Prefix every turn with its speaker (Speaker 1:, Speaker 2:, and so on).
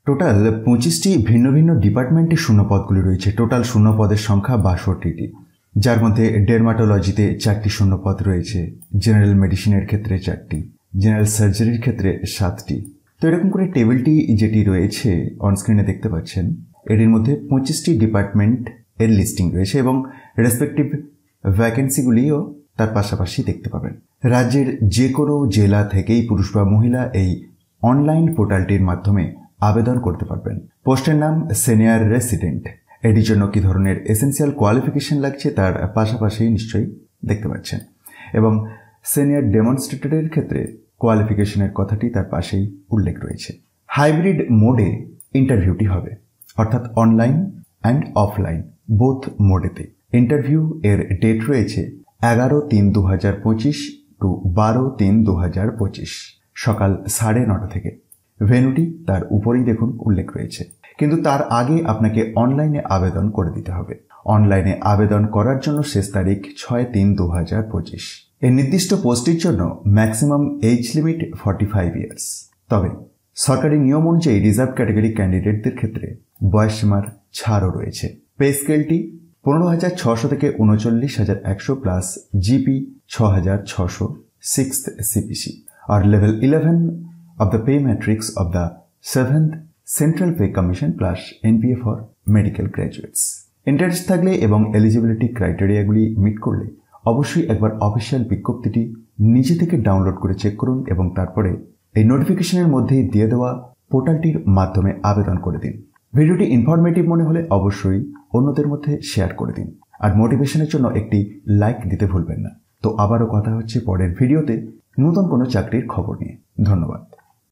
Speaker 1: Total 25টি ভিন্ন ভিন্ন ডিপার্টমেন্টে শূন্যপদগুলি রয়েছে। টোটাল শূন্যপদের সংখ্যা 62টি, যার মধ্যে ডেরমাটোলজিতে 4টি শূন্যপদ রয়েছে, জেনারেল মেডিসিনের ক্ষেত্রে 4টি, জেনারেল সার্জারির ক্ষেত্রে 7টি। তো এরকম করে টেবিলটি যেটি রয়েছে অনস্ক্রিনে দেখতে পাচ্ছেন, এটির মধ্যে 25টি ডিপার্টমেন্ট এর লিস্টিং রয়েছে এবং রেসপেক্টিভ ভ্যাকেন্সিগুলিও তার পাশাপাশি দেখতে পাবেন। রাজ্যের যে কোনো জেলা থেকেই পুরুষ বা মহিলা এই অনলাইন পোর্টালটির মাধ্যমে আবেদন করতে পারবেন। পোস্টের নাম সিনিয়র রেসিডেন্ট। এটির জন্য কী ধরনের এসেন্সিয়াল কোয়ালিফিকেশন লাগছে তার পাশাপাশি নিশ্চয়ই দেখতে পাচ্ছেন, এবং সিনিয়র ডেমনস্ট্রেটরের ক্ষেত্রে কোয়ালিফিকেশনের কথাটি তার পাশেই উল্লেখ রয়েছে। হাইব্রিড মোডে ইন্টারভিউটি হবে, অর্থাৎ অনলাইন অ্যান্ড অফলাইন বোথ মোডেতে। ইন্টারভিউ এর ডেট রয়েছে 11/3/2025 টু 12/3/2025 সকাল 9:30 থেকে। ভেন্যুটি তার উপরেই দেখুন উল্লেখ রয়েছে, কিন্তু তার আগে আপনাকে অনলাইনে আবেদন করে দিতে হবে। অনলাইনে আবেদন করার জন্য শেষ তারিখ 6/3/2025। এই নির্দিষ্ট পোস্টের জন্য ম্যাক্সিমাম এজ লিমিট 45 ইয়ার্স। তবে সরকারি নিয়ম অনুযায়ী রিজার্ভ ক্যাটাগরি ক্যান্ডিডেটদের ক্ষেত্রে বয়সসীমার ছাড়ও রয়েছে। পে স্কেলটি 15,600 থেকে 39,100 plus GP 6,600 6th CPC or level 11 of the pay matrix of the 7th Central Pay Commission plus NPA for medical graduates। Interest থাকলে এবং এলিজিবিলিটি ক্রাইটেরিয়াগুলি মিট করলে অবশ্যই একবার অফিসিয়াল বিজ্ঞপ্তিটি নিজে থেকে ডাউনলোড করে চেক করুন এবং তারপরে এই নোটিফিকেশনের মধ্যেই দিয়ে দেওয়া পোর্টালটির মাধ্যমে আবেদন করে দিন। ভিডিওটি ইনফরমেটিভ মনে হলে অবশ্যই অন্যদের মধ্যে শেয়ার করে দিন, আর মোটিভেশনের জন্য একটি লাইক দিতে ভুলবেন না। তো আবারও কথা হচ্ছে পরের ভিডিওতে নতুন কোনো চাকরির খবর নিয়ে। ধন্যবাদ।